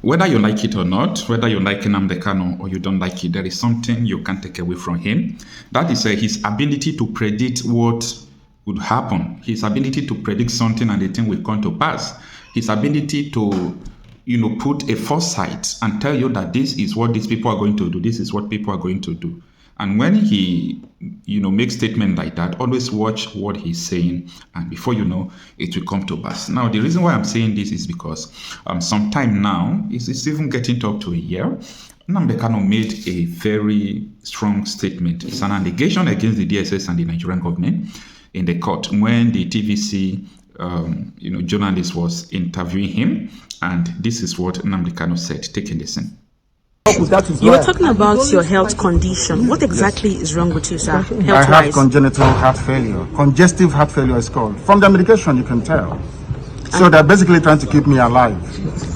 Whether you like it or not, whether you like Nnamdi Kanu or you don't like it, there is something you can't take away from him. That is his ability to predict what would happen, his ability to predict something and the thing will come to pass, his ability to put a foresight and tell you that this is what these people are going to do, this is what people are going to do. And when he, makes statements like that, always watch what he's saying, and before you know, it will come to pass. Now, the reason why I'm saying this is because sometime now, it's even getting up to a year, Nnamdi Kanu made a very strong statement. It's an allegation against the DSS and the Nigerian government in the court when the TVC journalist was interviewing him, and this is what Nnamdi Kanu said. Take a listen. You were talking about your health condition. What exactly is wrong with you, sir? I have congenital heart failure. Congestive heart failure is called. From the medication, you can tell. So they're basically trying to keep me alive.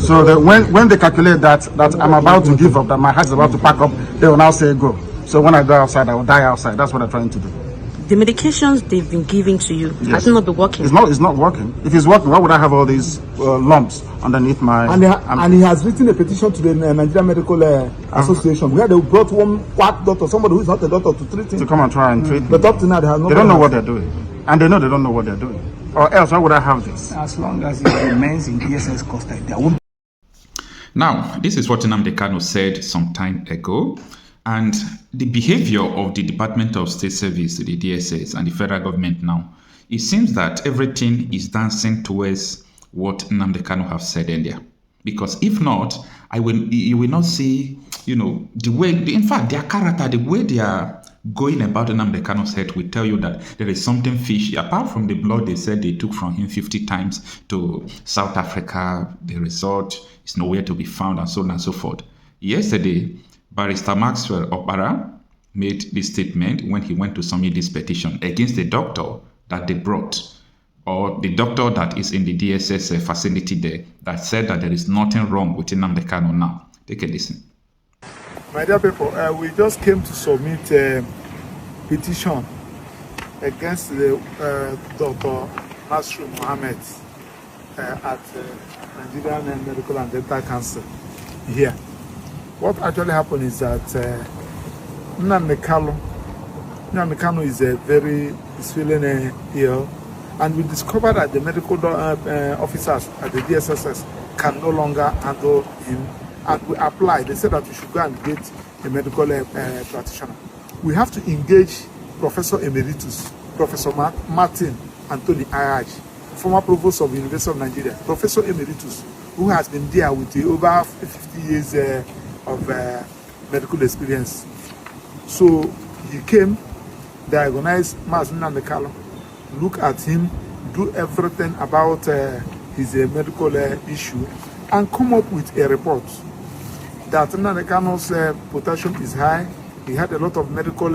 So that when they calculate that I'm about to give up, that my heart is about to pack up, they will now say go. So when I go outside, I will die outside. That's what they're trying to do. The medications they've been giving to you, has it not been working? It's not working. If it's working, why would I have all these lumps underneath my... And he has written a petition to the Nigerian Medical Association where they brought one quack doctor, somebody who is not a doctor, to treat him. To come and try and treat me. But up to now, they have no... They don't know what they're doing. And they know they don't know what they're doing. Or else, why would I have this? As long as it remains in DSS custody, there won't... Now, this is what Nnamdi Kanu said some time ago. And the behavior of the Department of State Service, the DSS, and the federal government now, it seems that everything is dancing towards what Nnamdi Kanu have said earlier. Because if not, you will not see, the way, in fact, their character, the way they are going about Nnamdi Kanu's head will tell you that there is something fishy. Apart from the blood they said they took from him 50 times to South Africa, the result is nowhere to be found, and so on and so forth. Yesterday, Barrister Maxwell Opara made this statement when he went to submit this petition against the doctor that they brought, or the doctor that is in the DSS facility there, that said that there is nothing wrong with Nnamdi Kanu now. Take a listen. My dear people, we just came to submit a petition against the Dr. Nasru Mohammed at Nigerian Medical and Dental Council here. What actually happened is that Nnamdi Kanu is feeling ill, and we discovered that the medical officers at the DSSS can no longer handle him, and we applied. They said that we should go and get a medical practitioner. We have to engage Professor Emeritus, Professor Martin Anthony Ayaj, former provost of the University of Nigeria, Professor Emeritus, who has been there with over 50 years of medical experience. So he came, diagnosed Nnamdi Kanu, look at him, do everything about his medical issue, and come up with a report that Nnamdi Kanu's potassium is high. He had a lot of medical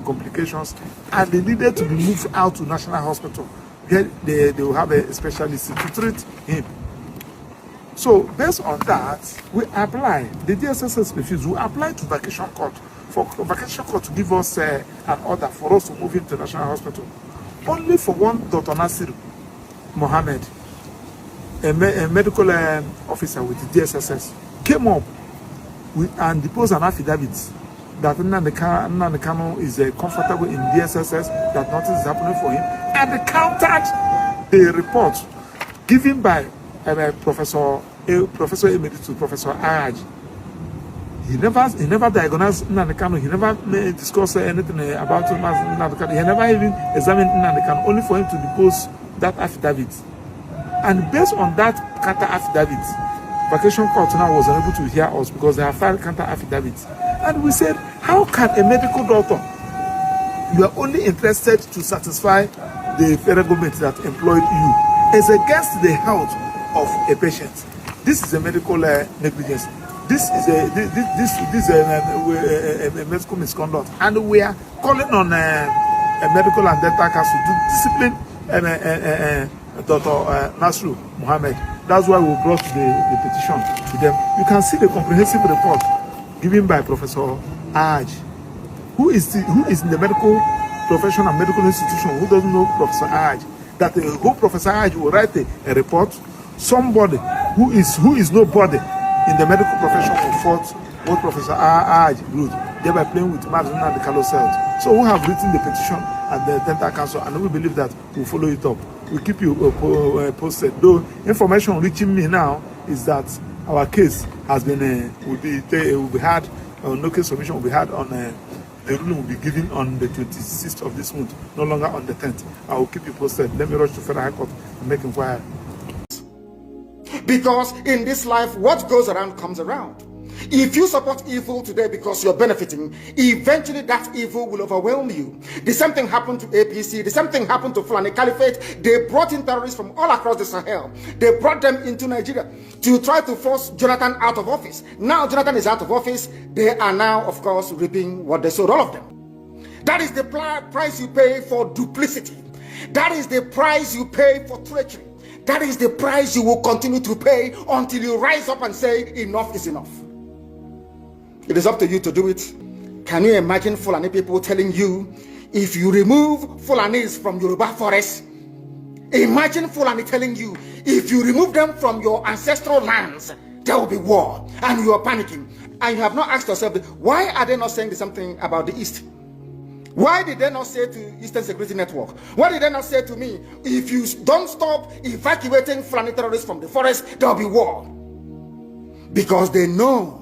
complications, and they needed to be moved out to National Hospital. They will have a specialist to treat him. So based on that, we apply. The DSS refused. We apply to vacation court for vacation court to give us an order for us to move him to National Hospital. Only for one Dr. Nasir Mohammed, a medical officer with the DSS, came up and deposed an affidavit that Nnamdi Kanu is comfortable in DSS, that nothing is happening for him, and countered the report given by Professor Emeritus, Professor Ayaj. He never diagnosed Nnamdi Kanu. He never discussed anything about Nnamdi Kanu. He never even examined Nnamdi Kanu, only for him to depose that affidavit. And based on that counter affidavit, vacation court now was unable to hear us because they have filed counter affidavits. And we said, how can a medical doctor, you are only interested to satisfy the federal government that employed you, as against the health of a patient? This is a medical negligence. This is a medical misconduct, and we are calling on a medical and dental council to discipline Dr. Nasru Mohammed. That's why we brought the petition to them. You can see the comprehensive report given by Professor Aj, who is in the medical profession and medical institution, who doesn't know Professor Aj. That who Professor Aj will write a report. Somebody who is nobody in the medical profession who fought what Professor Aj wrote, thereby playing with maths and the Carlos health. So we have written the petition at the Dental Council, and we believe that we'll follow it up. We'll keep you posted. Though information reaching me now is that our case has been will be had, no case submission will be had on the ruling will be given on the 26th of this month, no longer on the 10th. I will keep you posted. Let me rush to Federal High Court and make inquiry. Because in this life, what goes around comes around. If you support evil today because you're benefiting, eventually that evil will overwhelm you. The same thing happened to APC. The same thing happened to Fulani Caliphate. They brought in terrorists from all across the Sahel. They brought them into Nigeria to try to force Jonathan out of office. Now Jonathan is out of office. They are now, of course, reaping what they sowed, all of them. That is the price you pay for duplicity. That is the price you pay for treachery. That is the price you will continue to pay until you rise up and say, enough is enough. It is up to you to do it. Can you imagine Fulani people telling you, if you remove Fulanis from Yoruba forest, imagine Fulani telling you, if you remove them from your ancestral lands, there will be war, and you are panicking. And you have not asked yourself, why are they not saying something about the East? Why did they not say to Eastern Security Network? Why did they not say to me, if you don't stop evacuating Fulani terrorists from the forest, there will be war? Because they know,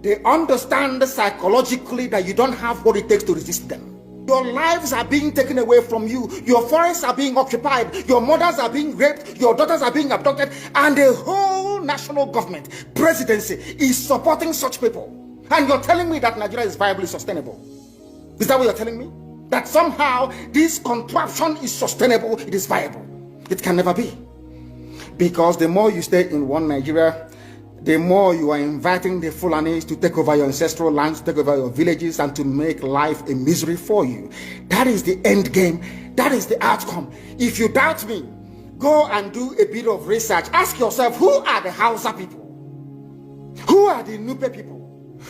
they understand psychologically that you don't have what it takes to resist them. Your lives are being taken away from you. Your forests are being occupied. Your mothers are being raped. Your daughters are being abducted. And the whole national government, presidency, is supporting such people. And you're telling me that Nigeria is viably sustainable. Is that what you're telling me? That somehow this contraption is sustainable, it is viable. It can never be. Because the more you stay in one Nigeria, the more you are inviting the Fulanis to take over your ancestral lands, to take over your villages, and to make life a misery for you. That is the end game. That is the outcome. If you doubt me, go and do a bit of research. Ask yourself, who are the Hausa people? Who are the Nupe people?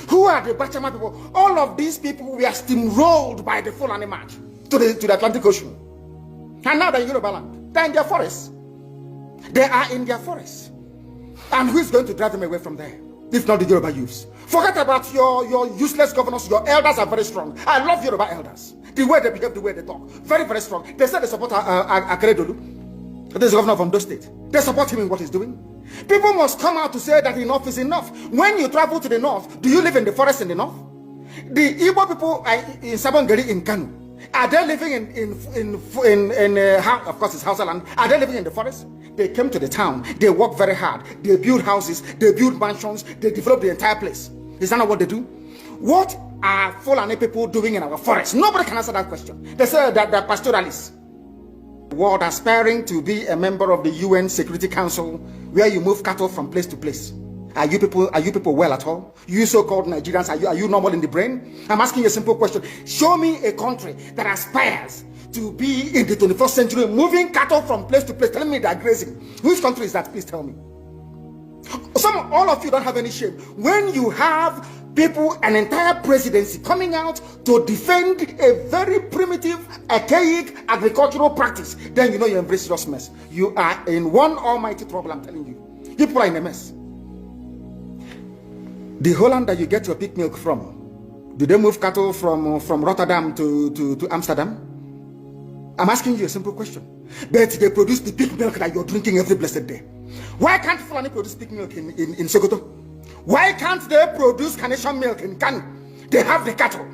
Who are the Bachama people? All of these people were steamrolled by the Fulani march to the Atlantic Ocean. And now they're in Yoruba land. They're in their forests. They are in their forests. And who is going to drive them away from there? If not the Yoruba youths. Forget about your useless governors. Your elders are very strong. I love Yoruba elders. The way they behave, the way they talk. Very, very strong. They said they support Akeredolu. This is the governor of Ondo State. They support him in what he's doing. People must come out to say that enough is enough. When you travel to the north, do you live in the forest in the north? The Igbo people in Sabongeri in Kanu, are they living of course it's Hausa land, are they living in the forest? They came to the town, they work very hard, they build houses, they build mansions, they develop the entire place. Is that not what they do? What are Fulani people doing in our forest? Nobody can answer that question. They say that they're pastoralists. World aspiring to be a member of the UN Security Council, where you move cattle from place to place. Are you people well at all? You so-called Nigerians, are you normal in the brain? I'm asking you a simple question. Show me a country that aspires to be in the 21st century, moving cattle from place to place, telling me they're grazing. Which country is that? Please tell me. All of you don't have any shame. When you have people, an entire presidency coming out to defend a very primitive, archaic agricultural practice, then you know you're in very serious mess. You are in one almighty trouble, I'm telling you. People are in a mess. The Holland that you get your pig milk from, do they move cattle from Rotterdam to Amsterdam? I'm asking you a simple question. But they produce the pig milk that you're drinking every blessed day. Why can't Fulani produce pig milk in Sokoto? Why can't they produce Carnation milk in Kanu? They have the cattle.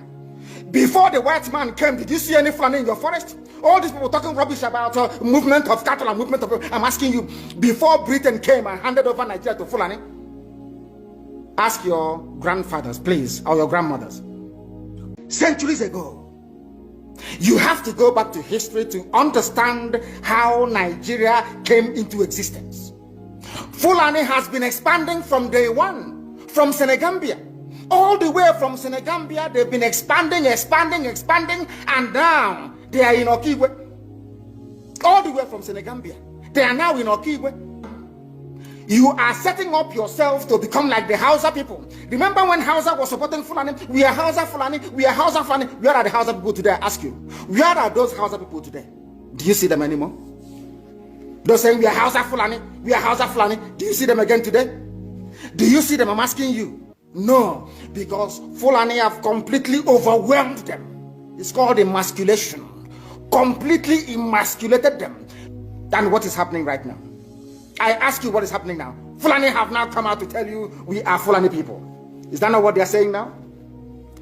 Before the white man came, did you see any Fulani in your forest? All these people talking rubbish about movement of cattle and movement of... I'm asking you, before Britain came and handed over Nigeria to Fulani, ask your grandfathers, please, or your grandmothers. Centuries ago, you have to go back to history to understand how Nigeria came into existence. Fulani has been expanding from day one, from Senegambia. All the way from Senegambia, they've been expanding, and now they are in Okigwe. All the way from Senegambia, they are now in Okigwe. You are setting up yourself to become like the Hausa people. Remember when Hausa was supporting Fulani? We are Hausa Fulani, we are Hausa Fulani. Where are the Hausa people today? I ask you. Where are those Hausa people today? Do you see them anymore? They're saying we are Hausa Fulani, we are Hausa Fulani. Do you see them again today? Do you see them? I'm asking you. No, because Fulani have completely overwhelmed them. It's called emasculation. Completely emasculated them. And what is happening right now? I ask you, what is happening now? Fulani have now come out to tell you we are Fulani people. Is that not what they are saying now?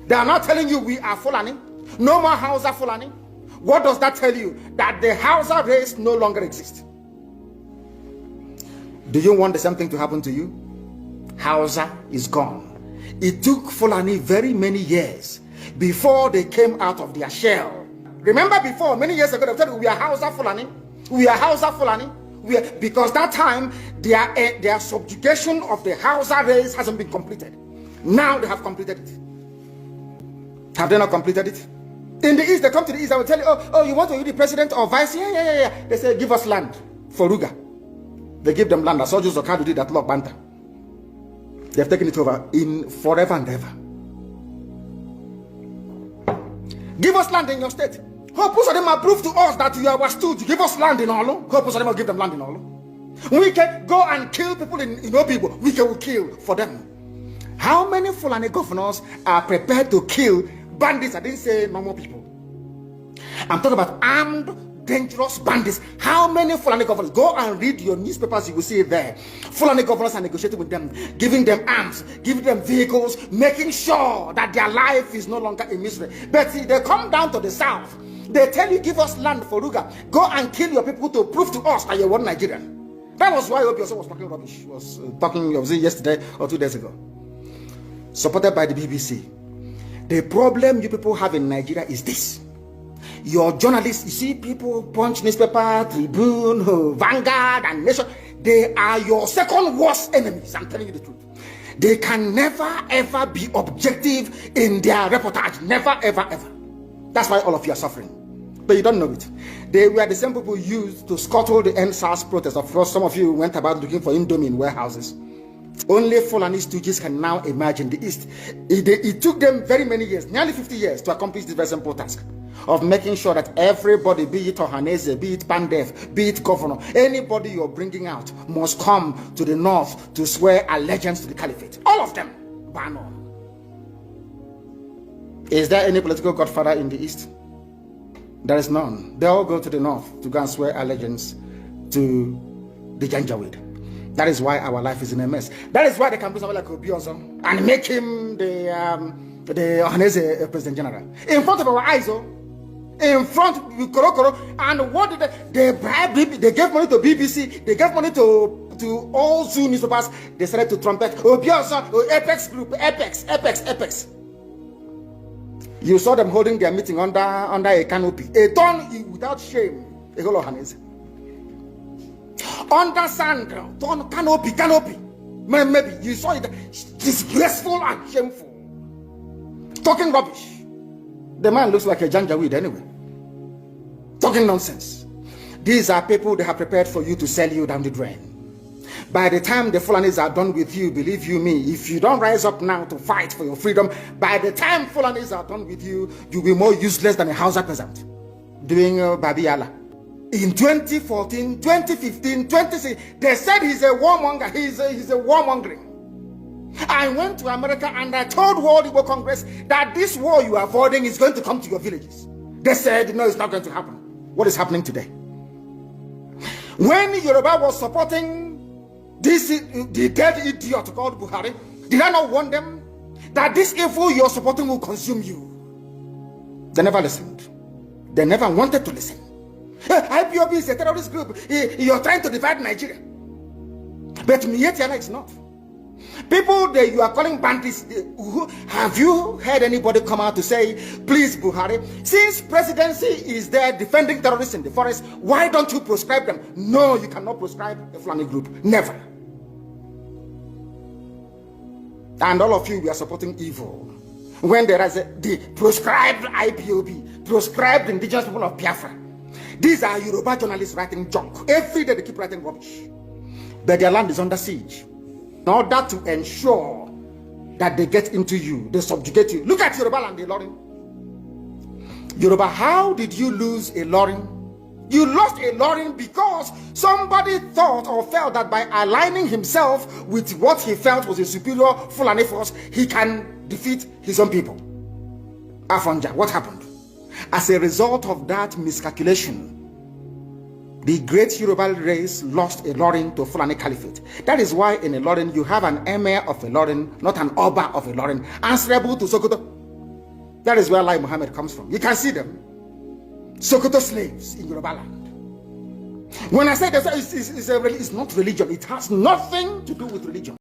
They are not telling you we are Fulani. No more Hausa Fulani. What does that tell you? That the Hausa race no longer exists. Do you want the same thing to happen to you? Hausa is gone. It took Fulani very many years before they came out of their shell. Remember before, many years ago, they said we are Hausa Fulani. We are Hausa Fulani. Because that time, their subjugation of the Hausa race hasn't been completed. Now they have completed it. Have they not completed it? In the East, they come to the East, I will tell you, oh, you want to be the president or vice? Yeah. They say, give us land for Ruga. They give them land. I saw Joseph Okado did that law Banta. They have taken it over in forever and ever. Give us land in your state. Hope of them prove to us that you are stood to give us land in Olo. Hope of them will give them land in Olo. We can go and kill people in Obibo. We can kill for them. How many Fulani governors are prepared to kill bandits? I didn't say normal people. I'm talking about armed, dangerous bandits. How many Fulani governors? Go and read your newspapers, you will see it there. Fulani governors are negotiating with them, giving them arms, giving them vehicles, making sure that their life is no longer a misery. But see, they come down to the south. They tell you, give us land for Ruga. Go and kill your people to prove to us that you're one Nigerian. That was why Obi was talking rubbish. Was yesterday or 2 days ago. Supported by the BBC. The problem you people have in Nigeria is this. Your journalists, you see people, Punch newspaper, Tribune, Vanguard, and Nation, they are your second worst enemies. I'm telling you the truth. They can never ever be objective in their reportage. Never ever ever. That's why all of you are suffering. But you don't know it. They were the same people used to scuttle the NSAS protest. Of course, some of you went about looking for Indomie in warehouses. Only Fulani stooges can now imagine the East. It took them very many years, nearly 50 years, to accomplish this very simple task of making sure that everybody, be it Ohanese, be it Pandef, be it governor, anybody you're bringing out must come to the north to swear allegiance to the caliphate. All of them. Ban on. Is there any political godfather in the East? There is none. They all go to the north to go and swear allegiance to the Janjaweed. That is why our life is in a mess. That is why they can bring somebody like Obi also and make him the Ohanese President General. In front of our eyes, in front of Korokoro. And what did they bribe? They gave money to BBC. They gave money to all Zoo newspapers. They started to trumpet Obi also, Apex Group, Apex. You saw them holding their meeting under a canopy. A ton without shame. A whole Ohanese. Under sand, ton canopy. Maybe you saw it. Disgraceful and shameful. Talking rubbish. The man looks like a Janjaweed anyway. Talking nonsense. These are people they have prepared for you to sell you down the drain. By the time the Fulanis are done with you, believe you me, if you don't rise up now to fight for your freedom, by the time Fulanis are done with you, you'll be more useless than a Hausa peasant doing Babiala. In 2014, 2015, 2016, they said he's a warmonger. He's a warmongering. I went to America and I told World Igbo Congress that this war you are avoiding is going to come to your villages. They said, no, it's not going to happen. What is happening today? When Yoruba was supporting the dead idiot called Buhari, did I not warn them that this evil you're supporting will consume you? They never listened. They never wanted to listen. IPOB is a terrorist group. You're trying to divide Nigeria. But Mietiana is not. People that you are calling bandits, have you heard anybody come out to say, please Buhari, since presidency is there defending terrorists in the forest, why don't you proscribe them? No, you cannot proscribe a Fulani group. Never. And all of you, we are supporting evil. When there is the proscribed IPOB, proscribed indigenous people of Biafra. These are Yoruba journalists writing junk. Every day they keep writing rubbish. But their land is under siege. In order to ensure that they get into you, they subjugate you. Look at Yoruba land, the Lorin. Yoruba, how did you lose a Lorin? You lost a Ilorin because somebody thought or felt that by aligning himself with what he felt was a superior Fulani force, he can defeat his own people. Afonja, what happened? As a result of that miscalculation, the great Yoruba race lost Ilorin to Fulani Caliphate. That is why in Ilorin you have an emir of Ilorin, not an Oba of Ilorin, answerable to Sokoto. That is where Lai Muhammad comes from. You can see them. Sokoto slaves in Yoruba land. When I say that it's not religion, it has nothing to do with religion.